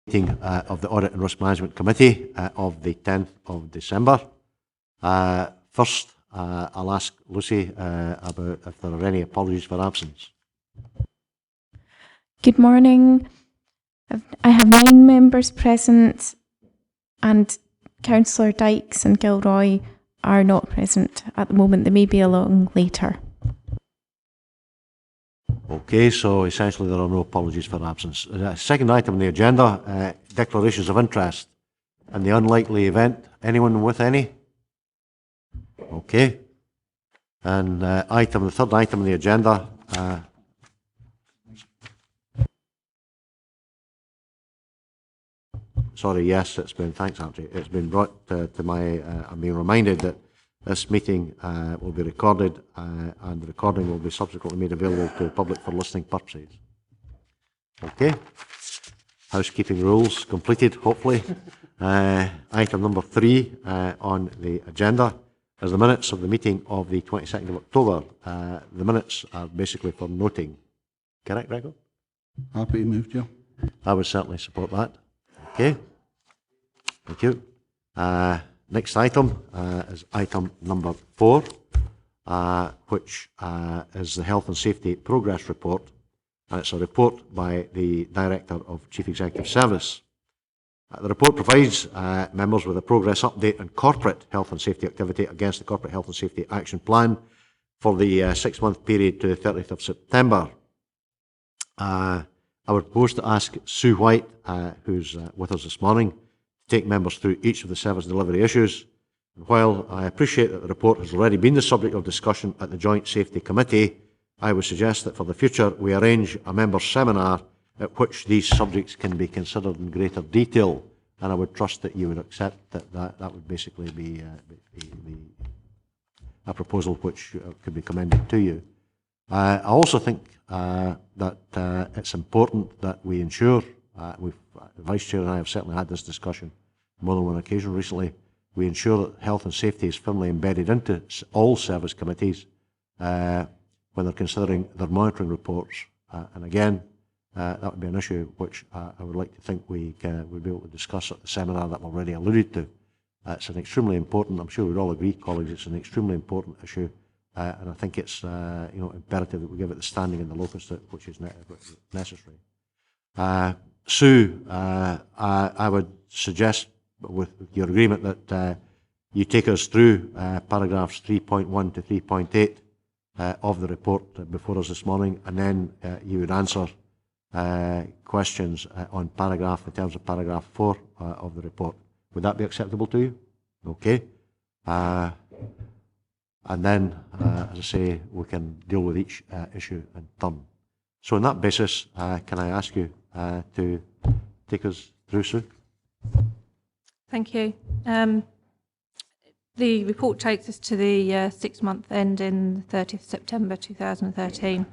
Meeting of the Audit and Risk Management Committee of the 10th of December. First, I'll ask Lucy about if there are any apologies for absence. Good morning. I have 9 members present, and Councillor Dykes and Gilroy are not present at the moment. They may be along later. Okay, so essentially there are no apologies for absence. Second item on the agenda, declarations of interest and the unlikely event. Anyone with any? Okay. And the third item on the agenda, sorry, yes, thanks Archie, it's been brought to my, I'm being reminded that this meeting will be recorded and the recording will be subsequently made available to the public for listening purposes. Okay. Housekeeping rules completed, hopefully. Item number 3 on the agenda is the minutes of the meeting of the 22nd of October. The minutes are basically for noting. Correct, Gregor? Happy to move, Joe. I would certainly support that. Okay. Thank you. Next item is item number 4, which is the Health and Safety Progress Report. And it's a report by the Director of Chief Executive Service. The report provides members with a progress update on corporate health and safety activity against the Corporate Health and Safety Action Plan for the 6-month period to the 30th of September. I would propose to ask Sue White, who's with us this morning, to take members through each of the service delivery issues. And while I appreciate that the report has already been the subject of discussion at the Joint Safety Committee, I would suggest that for the future we arrange a members' seminar at which these subjects can be considered in greater detail, and I would trust that you would accept that that would basically be a proposal which could be commended to you. I also think that it's important that we ensure, the Vice Chair and I have certainly had this discussion more than one occasion recently, we ensure that health and safety is firmly embedded into all service committees when they're considering their monitoring reports. And again, that would be an issue which I would like to think we would be able to discuss at the seminar that I've already alluded to. It's an extremely important, I'm sure we'd all agree, colleagues, it's an extremely important issue. And I think it's imperative that we give it the standing and the locus which is necessary. Sue, I would suggest, with your agreement, that you take us through paragraphs 3.1 to 3.8 of the report before us this morning, and then you would answer questions on in terms of paragraph 4 of the report. Would that be acceptable to you? Okay. And then, as I say, we can deal with each issue in turn. So on that basis, can I ask you to take us through, Sue? Thank you. The report takes us to the 6-month end in 30th September 2013.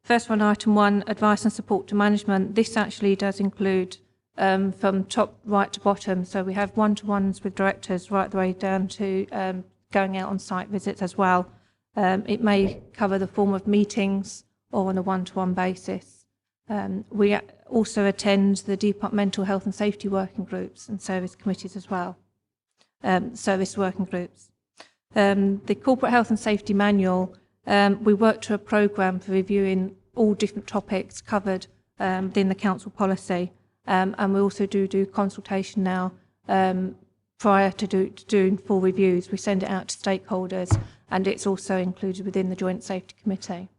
First one, item 1, advice and support to management. This actually does include from top right to bottom. So we have one-to-ones with directors right the way down to going out on site visits as well. It may cover the form of meetings or on a one-to-one basis. We also attend the departmental health and safety working groups and service committees as well, service working groups. The corporate health and safety manual, we work to a programme for reviewing all different topics covered within the council policy, and we also do consultation now prior to doing full reviews. We send it out to stakeholders, and it's also included within the Joint Safety Committee.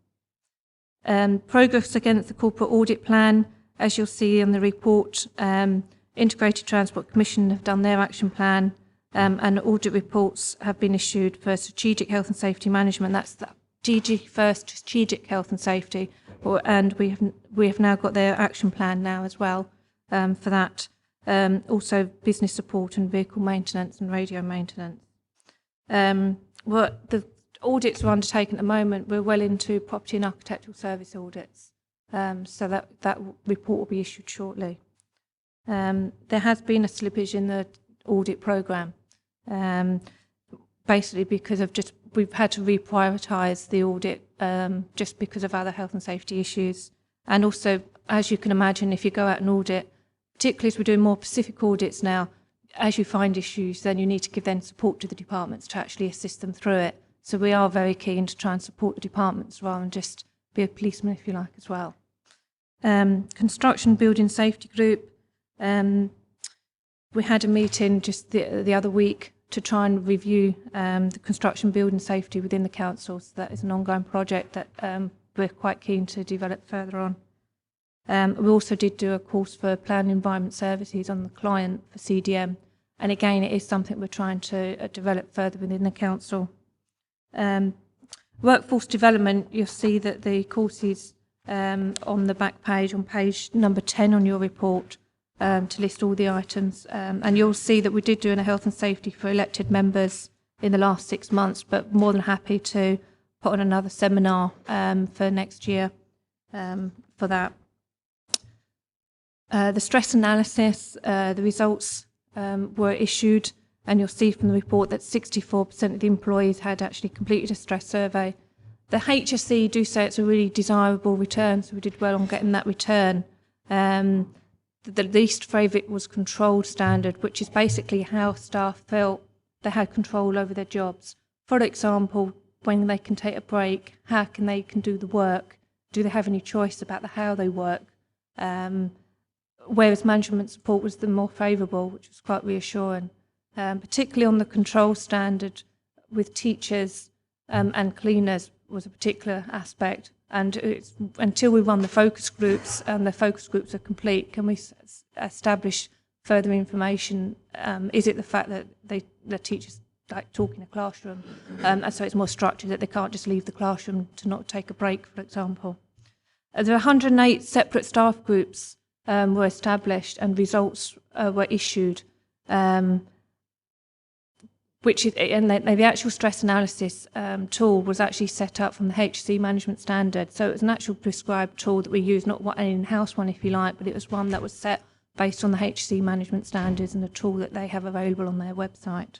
Progress against the Corporate Audit Plan, as you'll see in the report, Integrated Transport Commission have done their action plan, and audit reports have been issued for strategic health and safety management. That's the DG first, strategic health and safety, and we have now got their action plan now as well for that. Also business support and vehicle maintenance and radio maintenance. The audits are undertaken at the moment. We're well into property and architectural service audits, so that report will be issued shortly. There has been a slippage in the audit programme, basically because of we've had to reprioritise the audit just because of other health and safety issues. And also, as you can imagine, if you go out and audit particularly as we're doing more specific audits now, as you find issues, then you need to give them support to the departments to actually assist them through it. So we are very keen to try and support the departments rather than just be a policeman, if you like, as well. Construction Building Safety Group. We had a meeting just the other week to try and review the construction building safety within the council. So that is an ongoing project that we're quite keen to develop further on. We also did do a course for Planning Environment Services on the client for CDM. And again, it is something we're trying to develop further within the council. Workforce development, you'll see that the courses on the back page, on page number 10 on your report, to list all the items. And you'll see that we did do a health and safety for elected members in the last 6 months, but more than happy to put on another seminar for next year for that. The stress analysis, the results were issued, and you'll see from the report that 64% of the employees had actually completed a stress survey. The HSE do say it's a really desirable return, so we did well on getting that return. The least favourite was controlled standard, which is basically how staff felt they had control over their jobs. For example, when they can take a break, how they can do the work, do they have any choice about how they work? Whereas management support was the more favourable, which was quite reassuring. Particularly on the control standard with teachers and cleaners was a particular aspect. And it's, until we run the focus groups and the focus groups are complete, can we establish further information? Is it the fact that the teachers like talk in a classroom, and so it's more structured that they can't just leave the classroom to not take a break, for example? There are 108 separate staff groups were established and results were issued. Which is, and the actual stress analysis tool was actually set up from the HC management standard. So it was an actual prescribed tool that we use, not an in-house one, if you like, but it was one that was set based on the HC management standards and a tool that they have available on their website.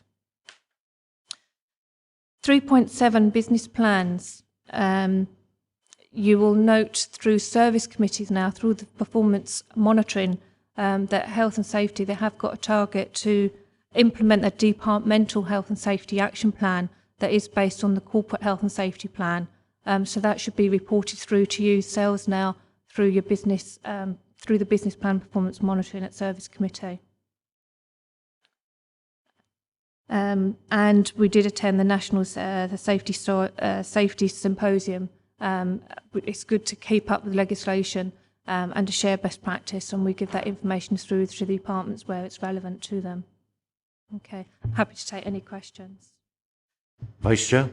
3.7 business plans. You will note through service committees now, through the performance monitoring, that health and safety, they have got a target to implement a departmental health and safety action plan that is based on the corporate health and safety plan. So that should be reported through to you, sales now, through your business, through the business plan performance monitoring at service committee. And we did attend the National the Safety Symposium. It's good to keep up with legislation and to share best practice, and we give that information through to the departments where it's relevant to them. Okay, happy to take any questions. Vice Chair.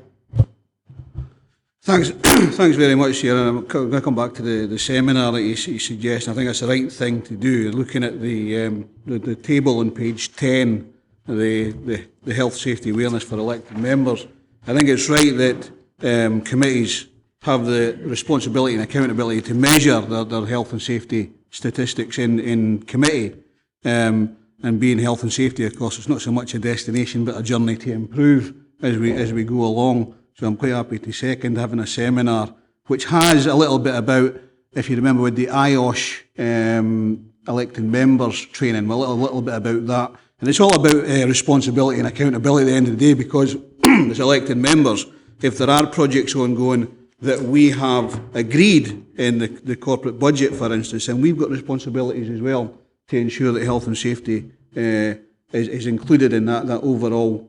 Thanks, thanks very much, Chair. I'm going to come back to the seminar that you suggest. I think that's the right thing to do. Looking at the table on page 10, the health safety awareness for elected members, I think it's right that committees have the responsibility and accountability to measure their health and safety statistics in committee. And being health and safety, of course, it's not so much a destination but a journey to improve as we go along. So I'm quite happy to second having a seminar which has a little bit about, if you remember with the IOSH elected members training, a little bit about that. And it's all about responsibility and accountability at the end of the day, because as elected members, if there are projects ongoing that we have agreed in the corporate budget, for instance, and we've got responsibilities as well to ensure that health and safety is included in that overall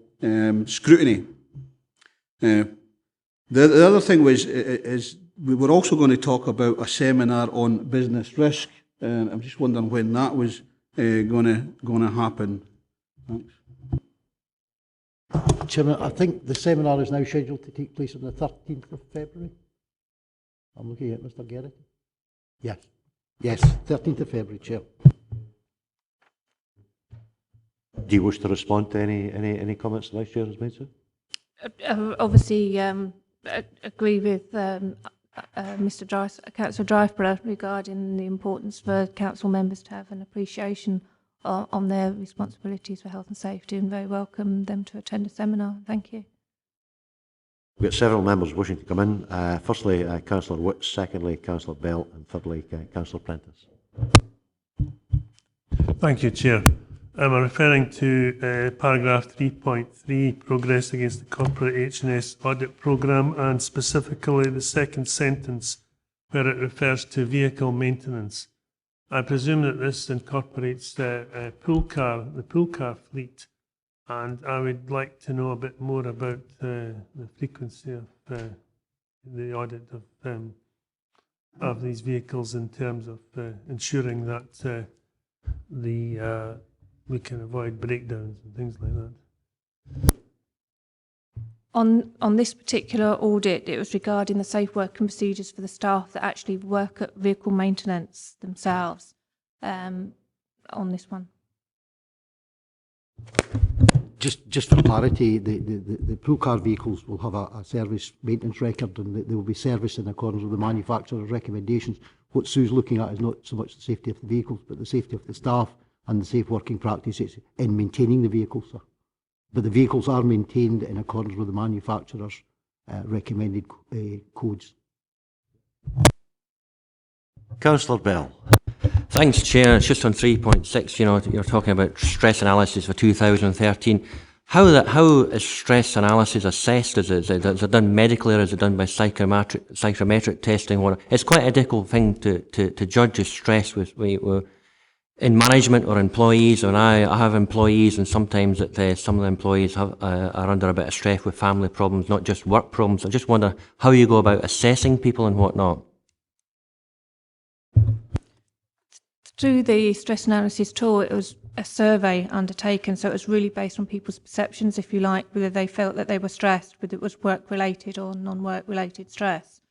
scrutiny. The other thing is we were also going to talk about a seminar on business risk. I'm just wondering when that was going to happen. Thanks. Chairman, I think the seminar is now scheduled to take place on the 13th of February. I'm looking at Mr. Garrity. Yes. Yes, 13th of February, Chair. Do you wish to respond to any comments the Vice Chair has made, sir? Obviously, agree with Councillor Driveborough regarding the importance for council members to have an appreciation on their responsibilities for health and safety, and very welcome them to attend a seminar. Thank you. We've got several members wishing to come in. Firstly, Councillor Witts, secondly, Councillor Bell, and thirdly, Councillor Prentice. Thank you, Chair. I'm referring to paragraph 3.3, progress against the corporate H&S audit programme, and specifically the second sentence where it refers to vehicle maintenance. I presume that this incorporates the pool car fleet, and I would like to know a bit more about the frequency of the audit of these vehicles in terms of ensuring that we can avoid breakdowns and things like that. On this particular audit, it was regarding the safe working procedures for the staff that actually work at vehicle maintenance themselves. On this one. Just for clarity, the pool car vehicles will have a service maintenance record, and they will be serviced in accordance with the manufacturer's recommendations. What Sue's looking at is not so much the safety of the vehicles, but the safety of the staff and the safe working practices in maintaining the vehicles, sir. But the vehicles are maintained in accordance with the manufacturer's recommended codes. Councillor Bell. Thanks, Chair. It's just on 3.6, you know, you're talking about stress analysis for 2013. How is stress analysis assessed? Is it done medically, or is it done by psychometric testing? It's quite a difficult thing to judge the stress with in management or employees. And I have employees, and sometimes some of the employees are under a bit of stress with family problems, not just work problems. I just wonder how you go about assessing people and whatnot. Through the stress analysis tool, it was a survey undertaken, so it was really based on people's perceptions, if you like, whether they felt that they were stressed, whether it was work-related or non-work-related stress.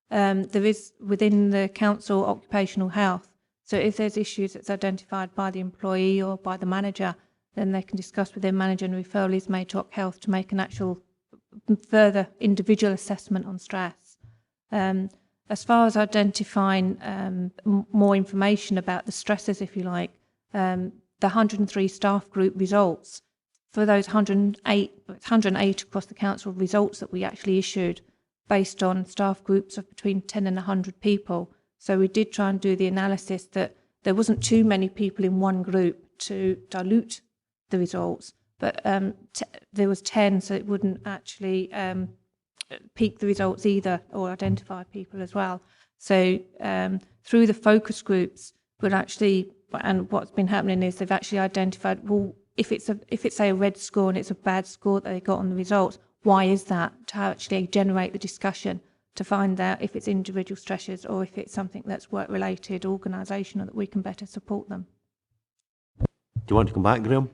There is, within the council, occupational health, so if there's issues that's identified by the employee or by the manager, then they can discuss with their manager, and referral is made to Oc Health to make an actual further individual assessment on stress. As far as identifying more information about the stresses, if you like, the 103 staff group results, for those 108 across the council results that we actually issued based on staff groups of between 10 and 100 people. So we did try and do the analysis that there wasn't too many people in one group to dilute the results, but there was 10, so it wouldn't actually peak the results either, or identify people as well. So through the focus groups, would actually, and what's been happening is they've actually identified, well, if it's a red score and it's a bad score that they got on the results, why is that? To actually generate the discussion to find out if it's individual stresses or if it's something that's work-related, organisational, that we can better support them. Do you want to come back, Graham?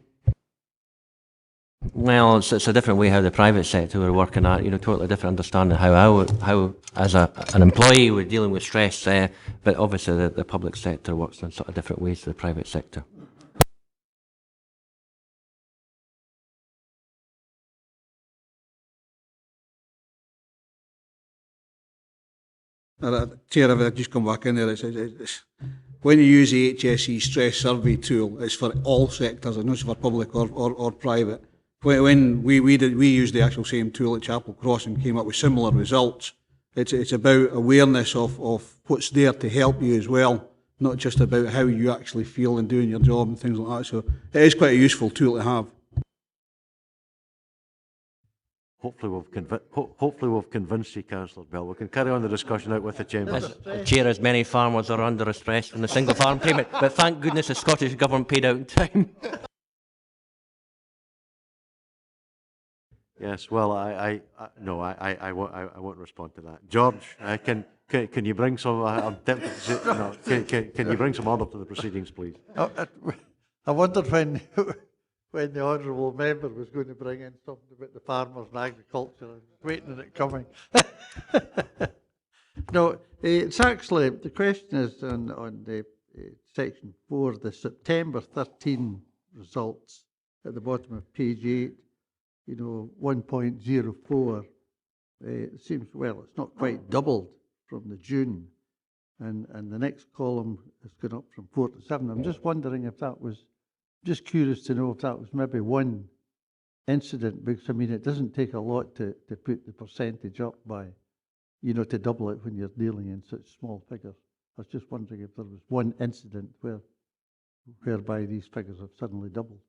Well, it's a different way how the private sector were working at, totally different understanding how as an employee we're dealing with stress, but obviously the public sector works in sort of different ways to the private sector. Chair, if I just come back in there, it's when you use the HSE stress survey tool, it's for all sectors, and not just for public or private. When we used the actual same tool at Chapel Cross and came up with similar results, it's about awareness of what's there to help you as well, not just about how you actually feel in doing your job and things like that. So it is quite a useful tool to have. Hopefully we've convinced you, Councillor Bell. We can carry on the discussion out with the Chamber. Chair, as many farmers are under stress from the single farm payment, but thank goodness the Scottish Government paid out in time. Yes, well, I won't respond to that. George, can you bring some? I'm tempted to say, no. Can you bring some order to the proceedings, please? I wondered when the honourable member was going to bring in something about the farmers and agriculture. I was waiting on it coming. No, it's actually, the question is on the section 4, the September 13 results at the bottom of page 8. 1.04, it seems, well, it's not quite doubled from the June, and the next column has gone up from 4 to 7. I'm just wondering if that was, just curious to know if that was maybe one incident, because I mean, it doesn't take a lot to put the percentage up by, to double it when you're dealing in such small figures. I was just wondering if there was one incident where whereby these figures have suddenly doubled?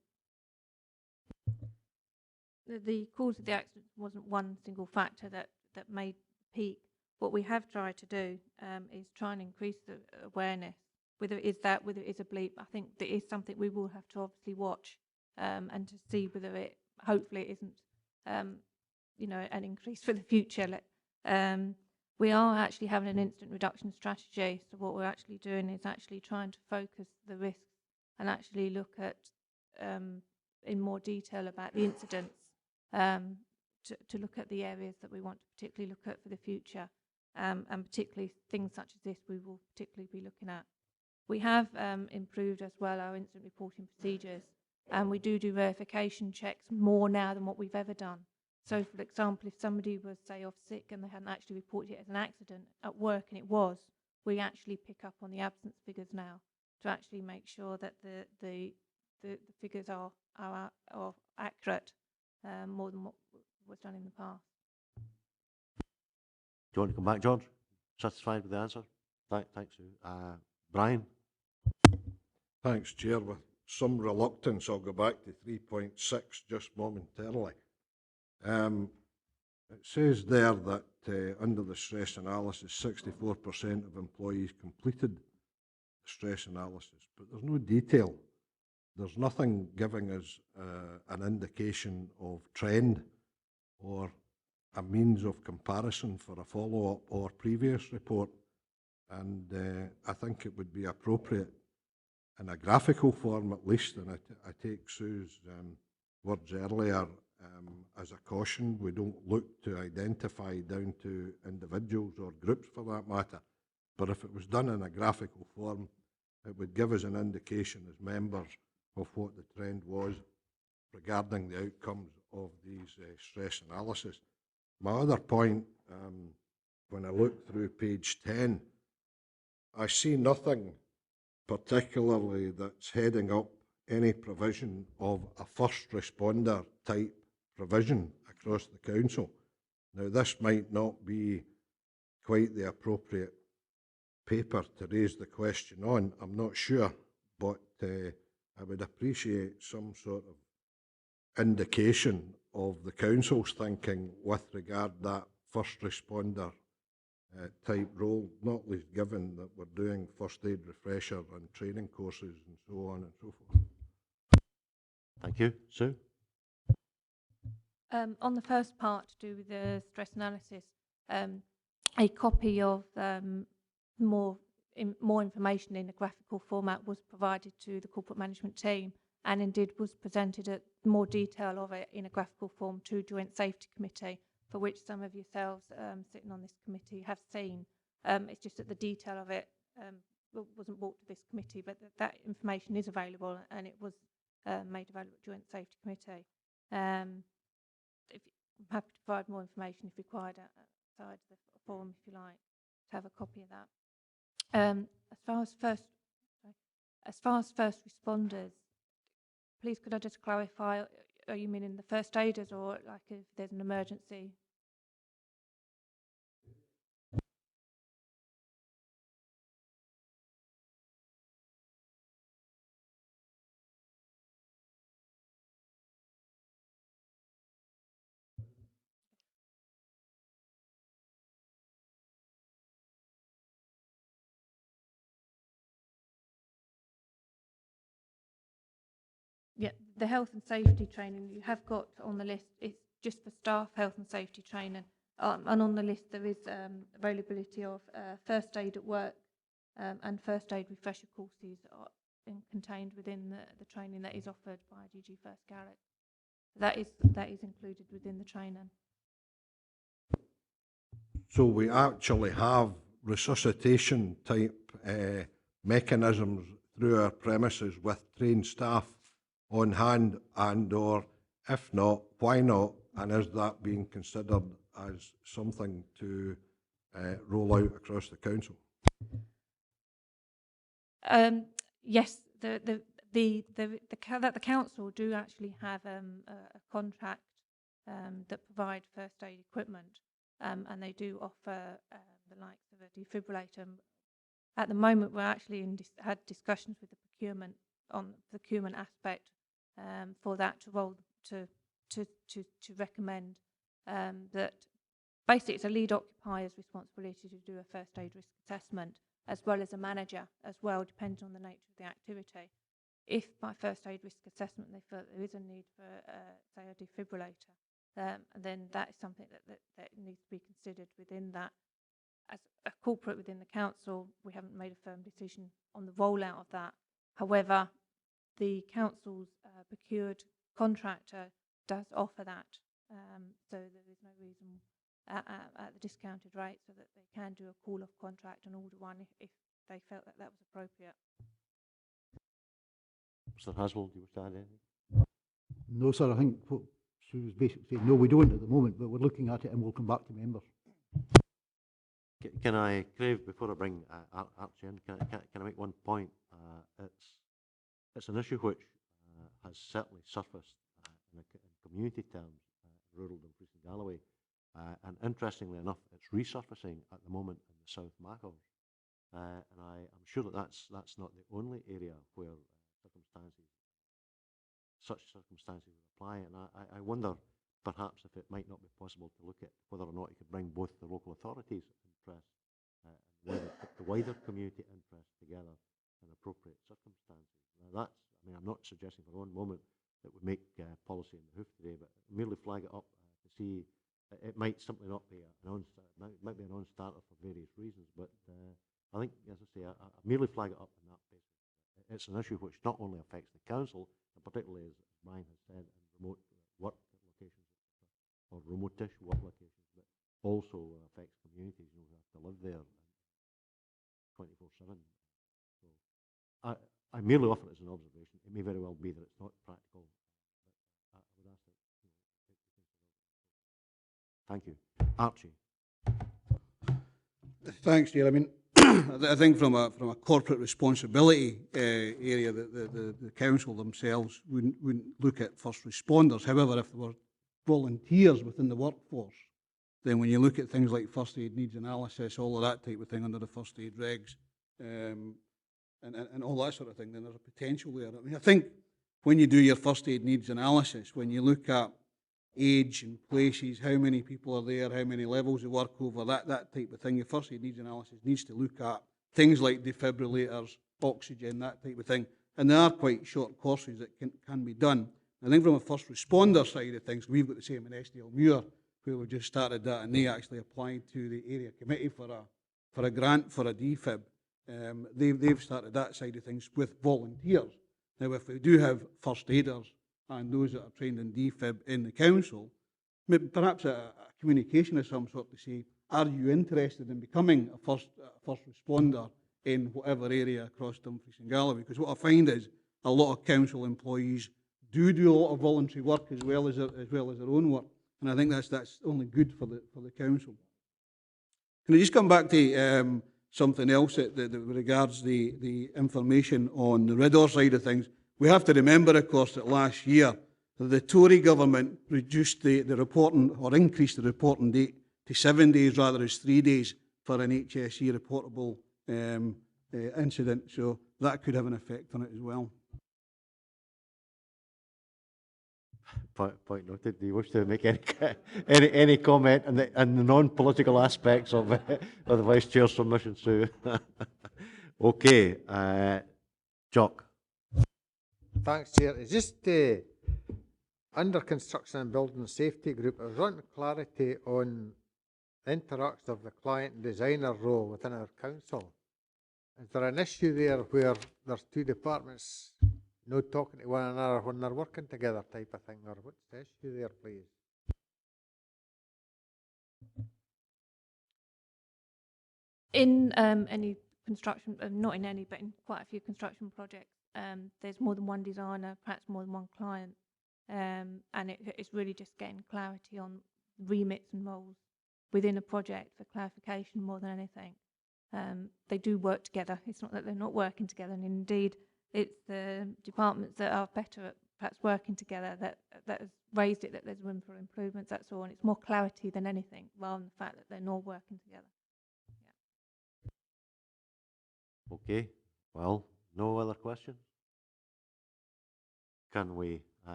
The cause of the accident wasn't one single factor that made the peak. What we have tried to do is try and increase the awareness, whether it is that, whether it is a bleep. I think that is something we will have to obviously watch and to see whether it, hopefully it isn't, an increase for the future. We are actually having an incident reduction strategy. So what we're actually doing is actually trying to focus the risks and actually look at in more detail about the incidents, to look at the areas that we want to particularly look at for the future, and particularly things such as this we will particularly be looking at. We have improved as well our incident reporting procedures, and we do verification checks more now than what we've ever done. So, for example, if somebody was, say, off sick and they hadn't actually reported it as an accident at work, and it was, we actually pick up on the absence figures now to actually make sure that the figures are accurate, more than what was done in the past. Do you want to come back, George? Satisfied with the answer? Thanks, Sue. Brian? Thanks, Chair. With some reluctance, I'll go back to 3.6 just momentarily. It says there that under the stress analysis, 64% of employees completed the stress analysis, but there's no detail. There's nothing giving us an indication of trend or a means of comparison for a follow-up or previous report. And I think it would be appropriate in a graphical form at least, and I take Sue's words earlier as a caution. We don't look to identify down to individuals or groups for that matter, but if it was done in a graphical form, it would give us an indication as members of what the trend was regarding the outcomes of these stress analysis. My other point, when I look through page 10, I see nothing particularly that's heading up any provision of a first responder type provision across the council. Now, this might not be quite the appropriate paper to raise the question on, I'm not sure, but I would appreciate some sort of indication of the council's thinking with regard to that first responder type role, not least given that we're doing first aid refresher and training courses and so on and so forth. Thank you. Sue? On the first part to do with the stress analysis, a copy of more information in a graphical format was provided to the corporate management team, and indeed was presented at more detail of it in a graphical form to Joint Safety Committee, for which some of yourselves sitting on this committee have seen. It's just that the detail of it wasn't brought to this committee, but that information is available, and it was made available at Joint Safety Committee. I'm happy to provide more information if required outside the forum, if you like, to have a copy of that. As far as first responders, please could I just clarify, are you meaning the first aiders, or like if there's an emergency? Yeah, the health and safety training you have got on the list, it's just for staff health and safety training. And on the list there is availability of first aid at work and first aid refresher courses contained within the training that is offered by DG First Garrett. That is included within the training. So we actually have resuscitation type mechanisms through our premises with trained staff on hand, and or if not, why not? And is that being considered as something to roll out across the council? Yes, the council do actually have a contract that provide first aid equipment, and they do offer the likes of a defibrillator. At the moment, we're actually had discussions with the procurement on the procurement aspect for that to roll to recommend that basically it's a lead occupier's responsibility to do a first aid risk assessment, as well as a manager as well, depending on the nature of the activity. If by first aid risk assessment they feel there is a need for, say, a defibrillator, then that is something that needs to be considered within that. As a corporate within the council, we haven't made a firm decision on the rollout of that. However, the council's procured contractor does offer that, so there is no reason at the discounted rate, so that they can do a call-off contract and order one if they felt that was appropriate. Mr. Haswell, do you wish to add anything? No, sir, I think what Sue was basically saying, no, we don't at the moment, but we're looking at it and we'll come back to members. Can I, Crave, before I bring Archie in, can I make one point? It's an issue which has certainly surfaced in community terms in rural Dumfries and Galloway, and interestingly enough, it's resurfacing at the moment in the South Machars, and I'm sure that that's not the only area where such circumstances would apply, and I wonder perhaps if it might not be possible to look at whether or not you could bring both the local authorities' interest and the wider community interest together in appropriate circumstances. Now that's, I mean, I'm not suggesting for one moment that we make policy in the hoof today, but merely flag it up to see. It might simply not be might be a non-starter for various reasons, but I think, as I say, I merely flag it up on that basis. It's an issue which not only affects the council, and particularly, as Brian has said, in remote work locations or remote-ish work locations, but also affects communities who have to live there 24/7. So I merely offer it as an observation. It may very well be that it's not practical, but I would ask that. Thank you, Archie. Thanks, Chair. I mean, I think from a corporate responsibility area, the council themselves wouldn't look at first responders. However, if there were volunteers within the workforce, then when you look at things like first aid needs analysis, all of that type of thing under the first aid regs, and all that sort of thing, then there's a potential there. I mean, I think when you do your first aid needs analysis, when you look at age and places, how many people are there, how many levels of work over, that type of thing, your first aid needs analysis needs to look at things like defibrillators, oxygen, that type of thing. And there are quite short courses that can be done. I think from a first responder side of things, we've got the same in SDL Muir, where we just started that, and they actually applied to the area committee for a grant for a defib. They've started that side of things with volunteers. Now, if we do have first aiders and those that are trained in defib in the council, maybe perhaps a communication of some sort to say, are you interested in becoming a first responder in whatever area across Dumfries and Galloway? Because what I find is a lot of council employees do a lot of voluntary work as well as their own work, and I think that's only good for the council. Can I just come back to something else that regards the information on the RIDOR side of things? We have to remember, of course, that last year the Tory government reduced the reporting, or increased the reporting date to 7 days rather than 3 days for an HSE reportable incident. So that could have an effect on it as well. Point noted. Do you wish to make any comment on the non-political aspects of the Vice Chair's submission, Sue? Okay, Jock. Thanks, Chair. It's just under Construction and Building Safety Group, I was wanting clarity on the interaction of the client and designer role within our council. Is there an issue there where there's two departments not talking to one another when they're working together type of thing, or what's the issue there, please? In any construction, not in any, but in quite a few construction projects, there's more than one designer, perhaps more than one client, and it's really just getting clarity on remits and roles within a project for clarification more than anything. They do work together. It's not that they're not working together, and indeed it's the departments that are better at perhaps working together that has raised it, that there's room for improvements, that's all, and it's more clarity than anything, rather than the fact that they're not working together. Okay, well, no other questions? can we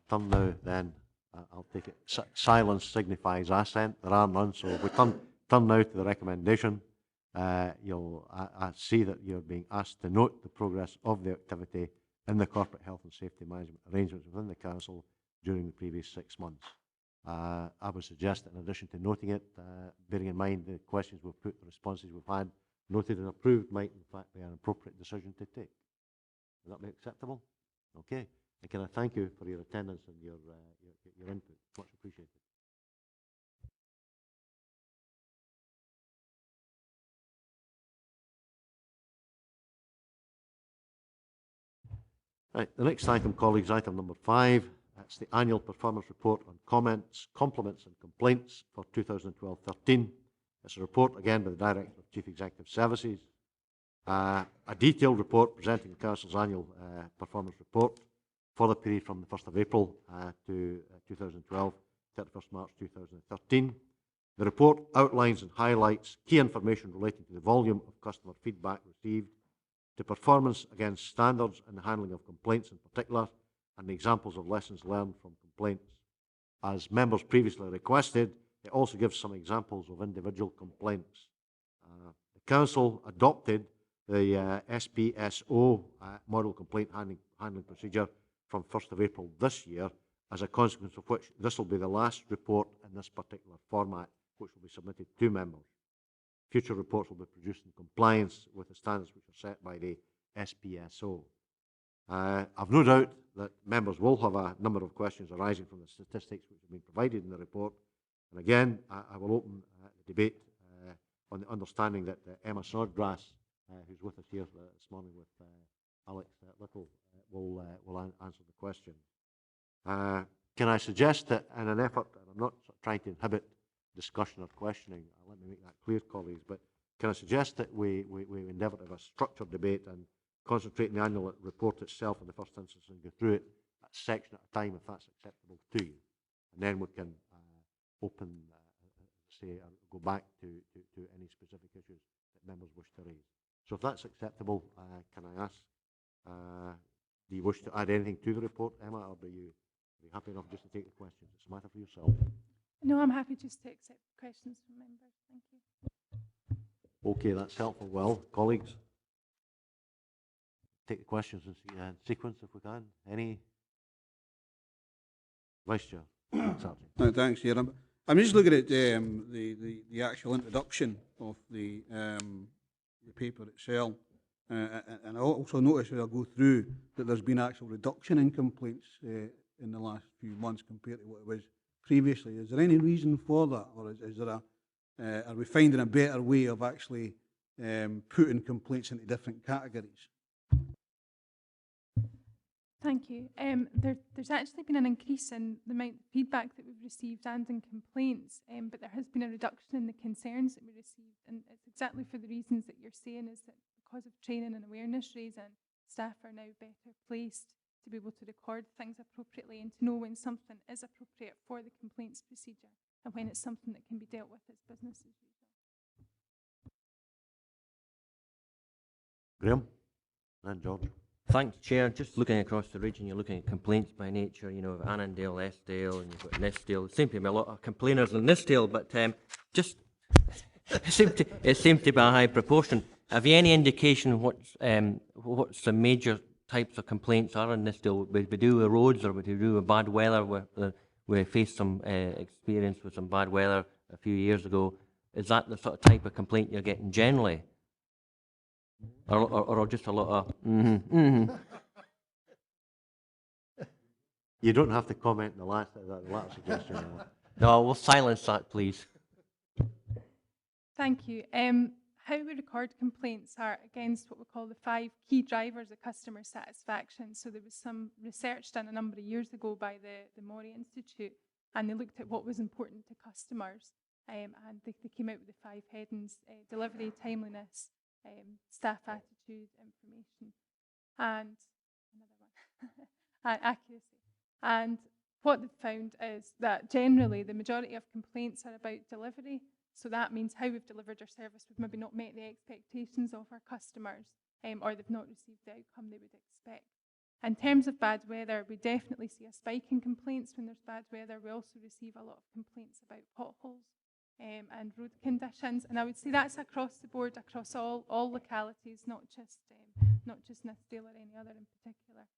turn now then? I'll take it. Silence signifies assent. There are none, so if we turn now to the recommendation, you'll see that you're being asked to note the progress of the activity in the corporate health and safety management arrangements within the council during the previous 6 months. I would suggest that in addition to noting it, bearing in mind the questions we've put, the responses we've had, noted and approved might in fact be an appropriate decision to take. Would that be acceptable? Okay. And can I thank you for your attendance and your input? Much appreciated. Right, the next item, colleagues, item number 5. That's the annual performance report on comments, compliments and complaints for 2012-13. It's a report again by the Director of Chief Executive Services. A detailed report presenting the Council's annual performance report for the period from the 1st of April to 2012, 31st March 2013. The report outlines and highlights key information relating to the volume of customer feedback received, to performance against standards and the handling of complaints in particular, and examples of lessons learned from complaints. As members previously requested, it also gives some examples of individual complaints. The Council adopted the SPSO model complaint handling procedure from 1st of April this year, as a consequence of which this will be the last report in this particular format, which will be submitted to members. Future reports will be produced in compliance with the standards which are set by the SPSO. I've no doubt that members will have a number of questions arising from the statistics which have been provided in the report. And again, I will open the debate on the understanding that Emma Snodgrass, who's with us here this morning with Alex Little, will answer the question. Can I suggest that in an effort, and I'm not trying to inhibit discussion or questioning, let me make that clear, colleagues, but can I suggest that we endeavour to have a structured debate and concentrate on the annual report itself in the first instance and go through it a section at a time, if that's acceptable to you, and then we can open, go back to any specific issues that members wish to raise. So if that's acceptable, can I ask, do you wish to add anything to the report, Emma, or are you happy enough just to take the questions? It's a matter for yourself. No, I'm happy just to accept questions from members. Thank you. Okay, that's helpful. Well, colleagues, take the questions in sequence if we can. Any? Vice Chair. No, thanks, Chair. I'm just looking at the actual introduction of the paper itself, and I also noticed as I go through that there's been actual reduction in complaints in the last few months compared to what it was previously. Is there any reason for that, or is there are we finding a better way of actually putting complaints into different categories? Thank you. There's actually been an increase in the amount of feedback that we've received and in complaints, but there has been a reduction in the concerns that we received, and it's exactly for the reasons that you're saying, is that because of training and awareness raising, staff are now better placed to be able to record things appropriately and to know when something is appropriate for the complaints procedure and when it's something that can be dealt with as business as usual. Graham and George. Thanks, Chair. Just looking across the region, you're looking at complaints by nature, you know, Annandale, Eskdale, and you've got Nestdale. There seem to be a lot of complainers in Nestdale, but just it seems to be a high proportion. Have you any indication what's the major types of complaints are in Nestdale? Would we do with roads, or would we do with bad weather? We faced some experience with some bad weather a few years ago. Is that the sort of type of complaint you're getting generally? Or just a lot of You don't have to comment on the last suggestion. No, we'll silence that, please. Thank you. How we record complaints are against what we call the 5 key drivers of customer satisfaction. So there was some research done a number of years ago by the Maury Institute, and they looked at what was important to customers, and they came out with the 5 headings: delivery, timeliness, staff attitude, information, and another one, accuracy. And what they've found is that generally the majority of complaints are about delivery. So that means how we've delivered our service. We've maybe not met the expectations of our customers, or they've not received the outcome they would expect. In terms of bad weather, we definitely see a spike in complaints when there's bad weather. We also receive a lot of complaints about potholes and road conditions, and I would say that's across the board, across all localities, not just Nithsdale or any other in particular.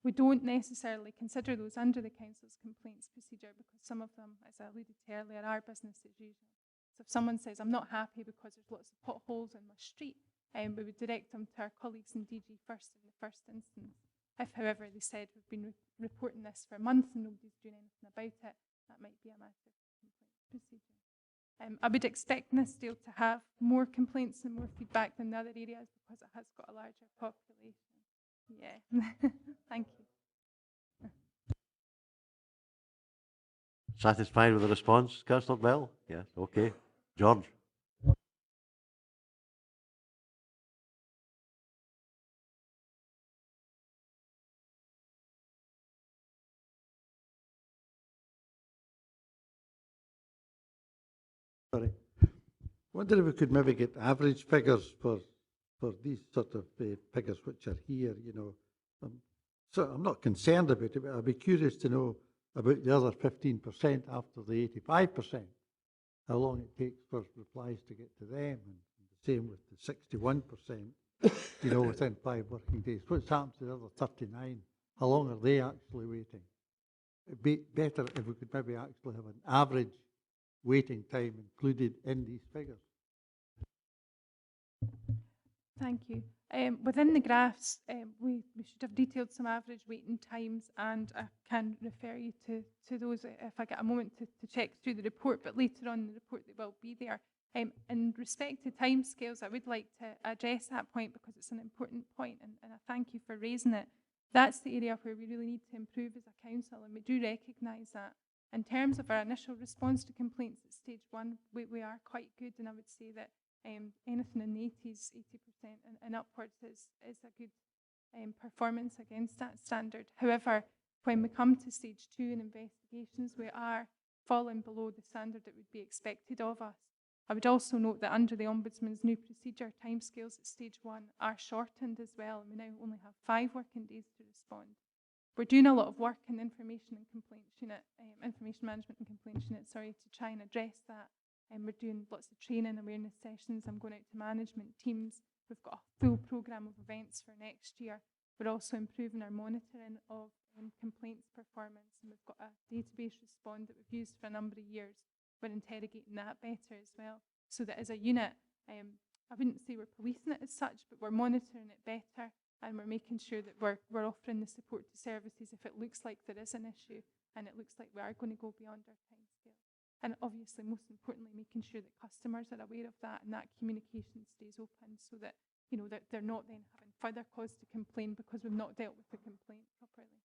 We don't necessarily consider those under the council's complaints procedure because some of them, as I alluded to earlier, are business as usual. So if someone says, I'm not happy because there's lots of potholes in my street, we would direct them to our colleagues in DG first in the first instance. If, however, they said we've been reporting this for months and nobody's doing anything about it, that might be a matter of complaint procedure. I would expect Nithsdale to have more complaints and more feedback than the other areas because it has got a larger population. Yeah, thank you. Satisfied with the response, Councillor Bell? Yes, okay. George? Sorry. Wonder if we could maybe get average figures for these sort of figures which are here, you know. So I'm not concerned about it, but I'd be curious to know about the other 15% after the 85%, how long it takes for replies to get to them, and the same with the 61%, you know, within 5 working days. What's happened to the other 39? How long are they actually waiting? It'd be better if we could maybe actually have an average waiting time included in these figures. Thank you. Within the graphs, we should have detailed some average waiting times, and I can refer you to those if I get a moment to check through the report, but later on in the report they will be there. In respect to timescales, I would like to address that point because it's an important point, and I thank you for raising it. That's the area where we really need to improve as a council, and we do recognise that. In terms of our initial response to complaints at stage 1, we are quite good, and I would say that anything in the 80s, 80% and upwards is a good performance against that standard. However, when we come to stage 2 in investigations, we are falling below the standard that would be expected of us. I would also note that under the Ombudsman's new procedure, timescales at stage 1 are shortened as well, and we now only have 5 working days to respond. We're doing a lot of work in the Information Management and Complaints Unit, to try and address that. We're doing lots of training, awareness sessions. I'm going out to management teams. We've got a full programme of events for next year. We're also improving our monitoring of complaints performance, and we've got a database Respond that we've used for a number of years. We're interrogating that better as well, so that as a unit, I wouldn't say we're policing it as such, but we're monitoring it better, and we're making sure that we're offering the support to services if it looks like there is an issue and it looks like we are going to go beyond our timescale. And obviously, most importantly, making sure that customers are aware of that and that communication stays open, so that, you know, that they're not then having further cause to complain because we've not dealt with the complaint properly.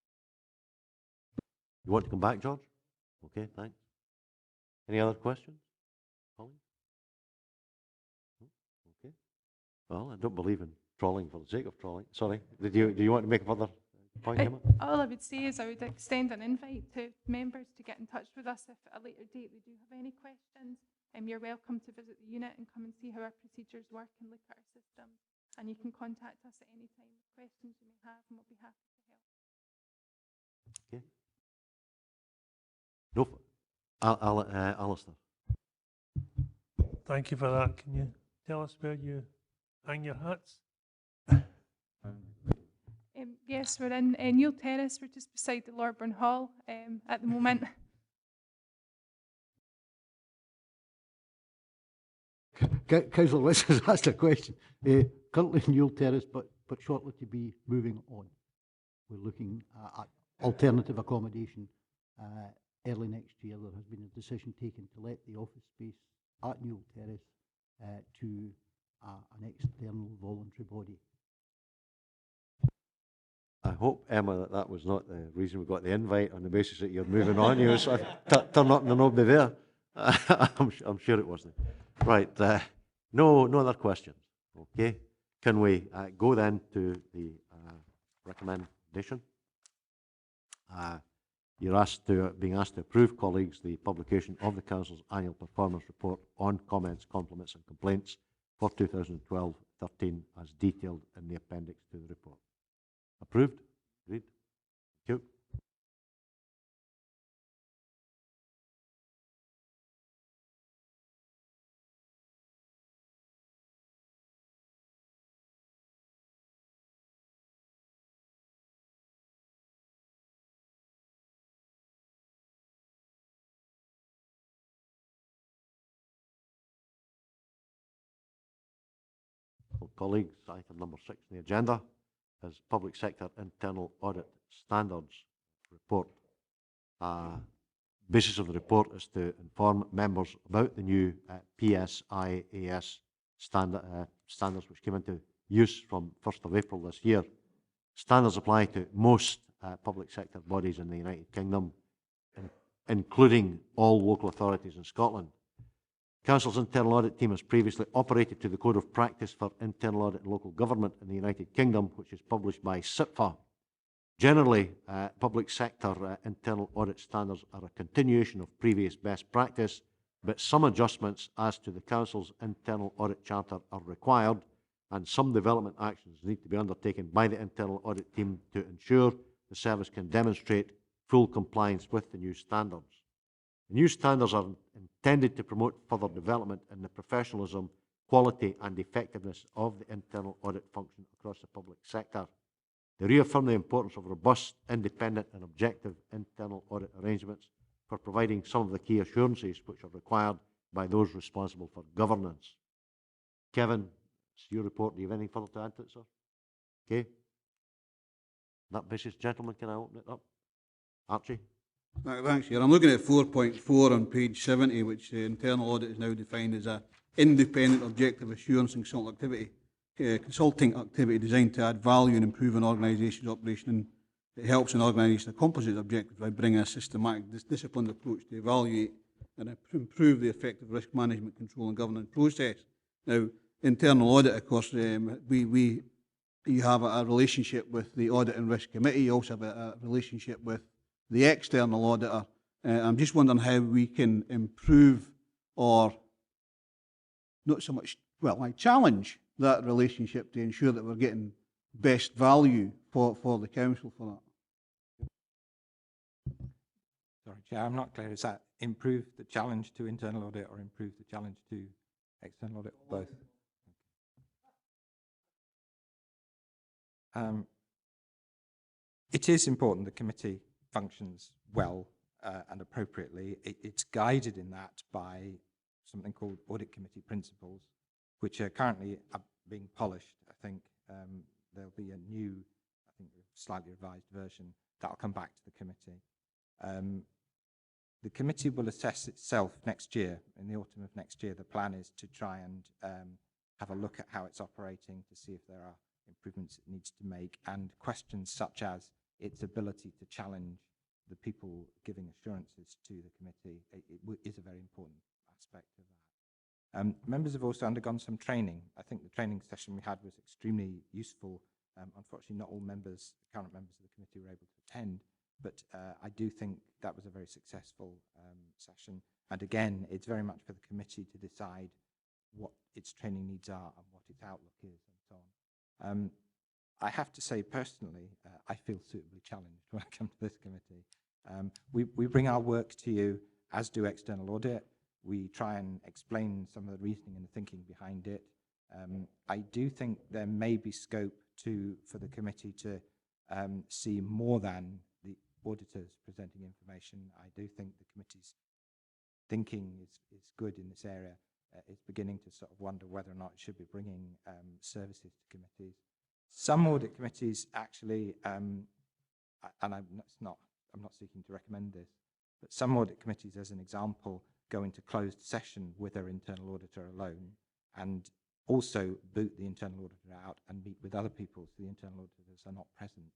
You want to come back, George? Okay, thanks. Any other questions? Colin? Okay. Well, I don't believe in trolling for the sake of trolling. Sorry. Do you want to make a further point, Emma? All I would say is I would extend an invite to members to get in touch with us if at a later date they do have any questions. You're welcome to visit the unit and come and see how our procedures work and look at our systems. And you can contact us at any time with questions you may have, and we'll be happy to help. Okay. No, Alistair. Thank you for that. Can you tell us where you hang your hats? Yes, we're in Neil Terrace. We're just beside the Lorburn Hall at the moment. Councillor West has asked a question. Currently Neil Terrace, but shortly to be moving on. We're looking at alternative accommodation. Early next year, there has been a decision taken to let the office space at Neil Terrace to an external voluntary body. I hope, Emma, that was not the reason we got the invite, on the basis that you're moving on. You sort of turn up and nobody there. I'm sure it wasn't. Right. No other questions. Okay. Can we go then to the recommendation? You're being asked to approve, colleagues, the publication of the Council's annual performance report on comments, compliments and complaints for 2012-13 as detailed in the appendix to the report. Approved? Agreed. Thank you. Well, colleagues, item number 6 on the agenda is Public Sector Internal Audit Standards Report. Basis of the report is to inform members about the new PSIAS standards which came into use from 1st of April this year. Standards apply to most public sector bodies in the United Kingdom, including all local authorities in Scotland. Council's internal audit team has previously operated to the Code of Practice for Internal Audit and Local Government in the United Kingdom, which is published by SIPFA. Generally, public sector internal audit standards are a continuation of previous best practice, but some adjustments as to the Council's internal audit charter are required, and some development actions need to be undertaken by the internal audit team to ensure the service can demonstrate full compliance with the new standards. The new standards are intended to promote further development in the professionalism, quality and effectiveness of the internal audit function across the public sector. They reaffirm the importance of robust, independent and objective internal audit arrangements for providing some of the key assurances which are required by those responsible for governance. Kevin, it's your report. Do you have anything further to add to it, sir? Okay. On that basis, gentlemen, can I open it up? Archie? Thanks, Chair. I'm looking at 4.4 on page 70, which internal audit is now defined as a independent objective assurance and consulting activity designed to add value and improve an organisation's operation, and it helps an organisation accomplish its objectives by bringing a systematic, disciplined approach to evaluate and improve the effective risk management, control and governance process. Now, internal audit, of course, you have a relationship with the Audit and Risk Committee. You also have a relationship with the external auditor. I'm just wondering how we can improve, or not so much, well, I challenge that relationship to ensure that we're getting best value for the council for that. Sorry, Chair, I'm not clear. Is that improve the challenge to internal audit or improve the challenge to external audit, or both? It is important the committee functions well and appropriately. It's guided in that by something called audit committee principles, which are currently being polished. I think there'll be a new, I think, slightly revised version that'll come back to the committee. The committee will assess itself next year, in the autumn of next year. The plan is to try and have a look at how it's operating to see if there are improvements it needs to make, and questions such as its ability to challenge the people giving assurances to the committee is a very important aspect of that. Members have also undergone some training. I think the training session we had was extremely useful. Unfortunately, not all members, the current members of the committee, were able to attend, but I do think that was a very successful session. And again, it's very much for the committee to decide what its training needs are and what its outlook is and so on. I have to say personally, I feel suitably challenged when I come to this committee. We bring our work to you, as do external audit. We try and explain some of the reasoning and the thinking behind it. I do think there may be scope for the committee to see more than the auditors presenting information. I do think the committee's thinking is good in this area. It's beginning to sort of wonder whether or not it should be bringing services to committees. Some audit committees actually, and I'm not seeking to recommend this, but some audit committees, as an example, go into closed session with their internal auditor alone, and also boot the internal auditor out and meet with other people so the internal auditors are not present.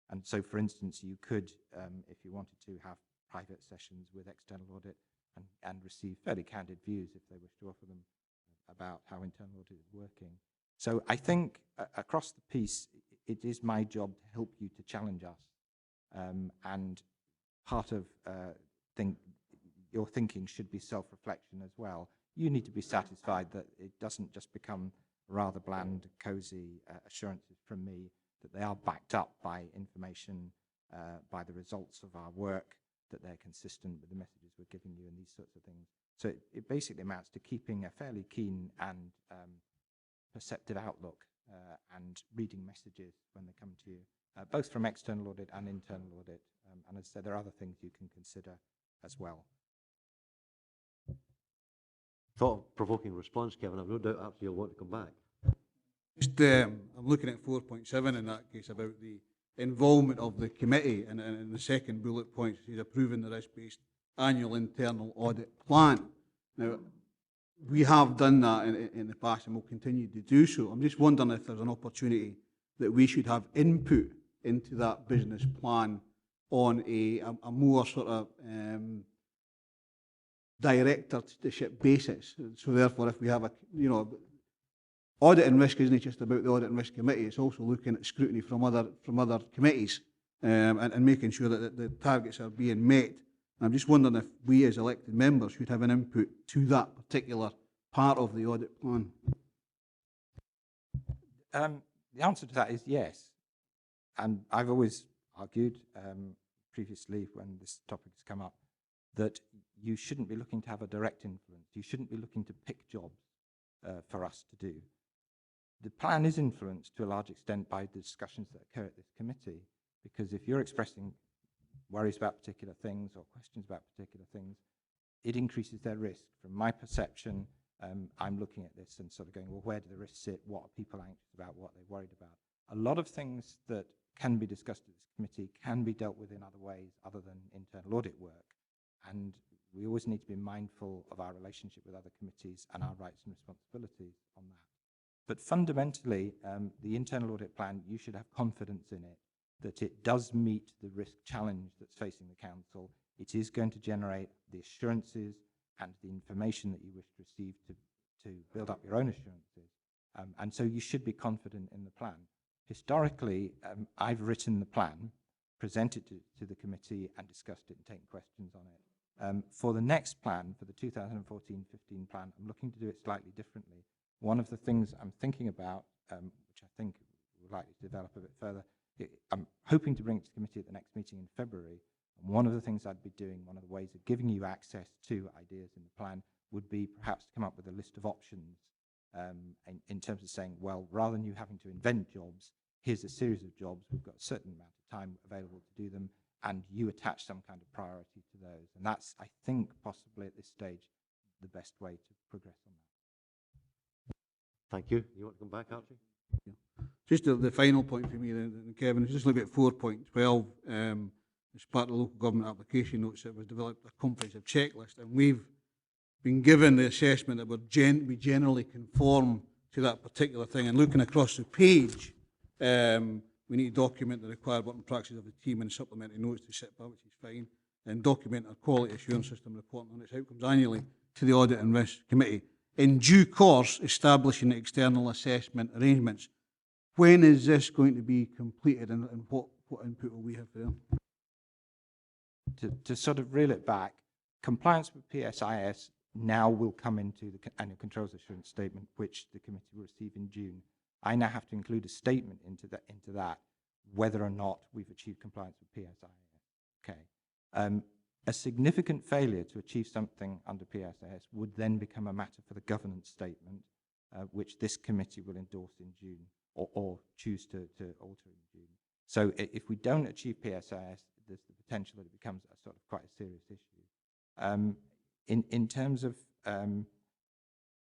And so, for instance, you could, if you wanted to, have private sessions with external audit and receive fairly candid views, if they wish to offer them, about how internal audit is working. So I think across the piece, it is my job to help you to challenge us. And part of your thinking should be self-reflection as well. You need to be satisfied that it doesn't just become rather bland, cosy assurances from me. that they are backed up by information, by the results of our work, that they're consistent with the messages we're giving you and these sorts of things. So it basically amounts to keeping a fairly keen and perceptive outlook and reading messages when they come to you, both from external audit and internal audit. And as I said, there are other things you can consider as well. Thought-provoking response, Kevin. I've no doubt after you'll want to come back. Just, I'm looking at 4.7 in that case about the involvement of the committee, and in the second bullet point, he's approving the risk-based annual internal audit plan. Now, we have done that in the past and will continue to do so. I'm just wondering if there's an opportunity that we should have input into that business plan on a more sort of directorship basis. So therefore, if we have a, audit and risk isn't just about the audit and risk committee, it's also looking at scrutiny from other committees and making sure that the targets are being met. And I'm just wondering if we as elected members should have an input to that particular part of the audit plan. The answer to that is yes. And I've always argued previously when this topic has come up that you shouldn't be looking to have a direct influence. You shouldn't be looking to pick jobs for us to do. The plan is influenced to a large extent by the discussions that occur at this committee, because if you're expressing worries about particular things or questions about particular things, it increases their risk. From my perception, I'm looking at this and sort of going, well, where do the risks sit? What are people anxious about? What are they worried about? A lot of things that can be discussed at this committee can be dealt with in other ways other than internal audit work. And we always need to be mindful of our relationship with other committees and our rights and responsibilities on that. But fundamentally, the internal audit plan, you should have confidence in it, that it does meet the risk challenge that's facing the council. It is going to generate the assurances and the information that you wish to receive to build up your own assurances. And so you should be confident in the plan. Historically, I've written the plan, presented it to the committee and discussed it and taken questions on it. For the next plan, for the 2014-15 plan, I'm looking to do it slightly differently. One of the things I'm thinking about, which I think we're likely to develop a bit further, I'm hoping to bring it to the committee at the next meeting in February. And one of the things I'd be doing, one of the ways of giving you access to ideas in the plan, would be perhaps to come up with a list of options in terms of saying, well, rather than you having to invent jobs, here's a series of jobs, we've got a certain amount of time available to do them, and you attach some kind of priority to those. And that's, I think, possibly at this stage, the best way to progress on that. Thank you. You want to come back, Archie? Yeah. Just the final point for me, then, Kevin, is just look at 4.12. As part of the local government application notes, it was developed a comprehensive checklist, and we've been given the assessment that we generally conform to that particular thing. And looking across the page, we need to document the required working practices of the team and supplementary notes to SIPA, which is fine, and document our quality assurance system reporting on its outcomes annually to the Audit and Risk Committee. In due course, establishing external assessment arrangements. When is this going to be completed, and what input will we have for them? To sort of reel it back, compliance with PSIS now will come into the annual controls assurance statement, which the committee will receive in June. I now have to include a statement into that whether or not we've achieved compliance with PSIS. Okay. A significant failure to achieve something under PSIS would then become a matter for the governance statement, which this committee will endorse in June or choose to alter in June. So if we don't achieve PSIS, there's the potential that it becomes a sort of quite a serious issue. In terms of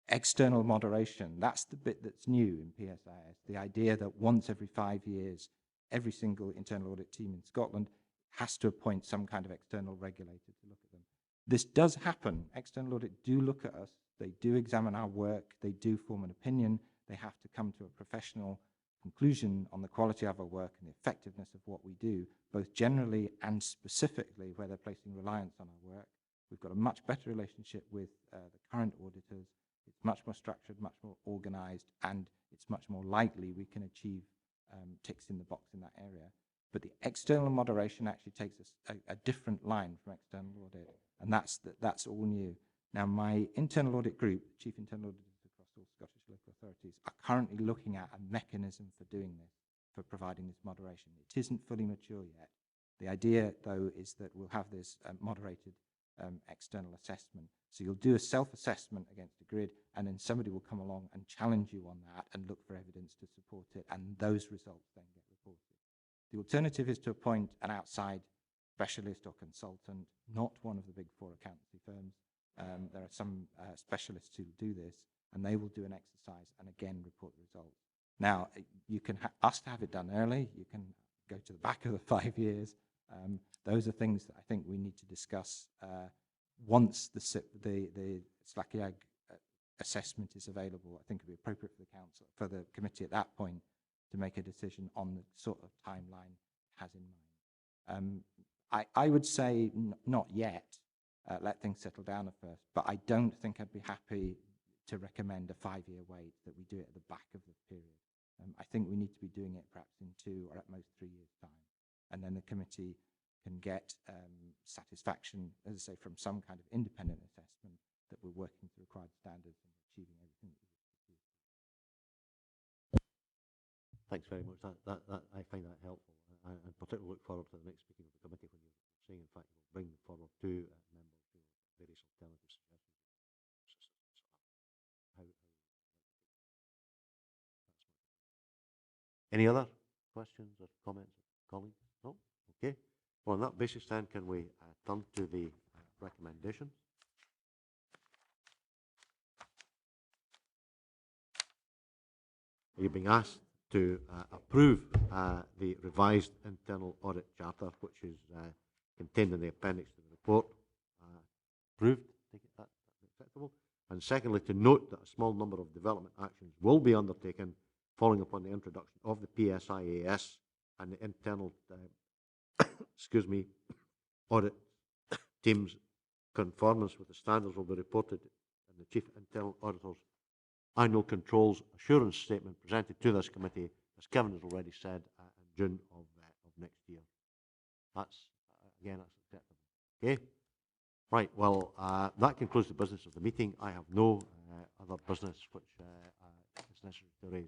external moderation, that's the bit that's new in PSIS, the idea that once every 5 years, every single internal audit team in Scotland has to appoint some kind of external regulator to look at them. This does happen. External audit do look at us, they do examine our work, they do form an opinion, they have to come to a professional conclusion on the quality of our work and the effectiveness of what we do, both generally and specifically where they're placing reliance on our work. We've got a much better relationship with the current auditors. It's much more structured, much more organized, and it's much more likely we can achieve ticks in the box in that area. But the external moderation actually takes us a different line from external audit, and that's all new. Now, my internal audit group, chief internal auditors across all Scottish local authorities, are currently looking at a mechanism for doing this, for providing this moderation. It isn't fully mature yet. The idea, though, is that we'll have this moderated external assessment. So you'll do a self-assessment against the grid, and then somebody will come along and challenge you on that and look for evidence to support it, and those results then get reported. The alternative is to appoint an outside specialist or consultant, not one of the big four accountancy firms. There are some specialists who do this, and they will do an exercise and again report the results. Now, you can ask to have it done early. You can go to the back of the 5 years. Those are things that I think we need to discuss once the SLACIAG assessment is available. I think it would be appropriate for the council, for the committee at that point, to make a decision on the sort of timeline it has in mind. I would say not yet. Let things settle down at first, but I don't think I'd be happy to recommend a 5-year wait, that we do it at the back of the period. I think we need to be doing it perhaps in 2 or at most 3 years' time, and then the committee can get satisfaction, as I say, from some kind of independent assessment that we're working to required standards and achieving everything that we do. Thanks very much. I find that helpful. I particularly look forward to the next meeting of the committee when you're saying, in fact, you'll bring forward to members various alternative suggestions. Any other questions or comments, colleagues? No? Okay. Well, on that basis then, can we turn to the recommendations? You're being asked to approve the revised internal audit charter, which is contained in the appendix to the report. Approved? Take it that's acceptable. And secondly, to note that a small number of development actions will be undertaken following upon the introduction of the PSIAS and the internal audit team's conformance with the standards will be reported in the Chief Internal Auditor's annual controls assurance statement presented to this committee, as Kevin has already said, in June of next year. That's, again, that's acceptable. Okay? Right, well, that concludes the business of the meeting. I have no other business which is necessary to raise.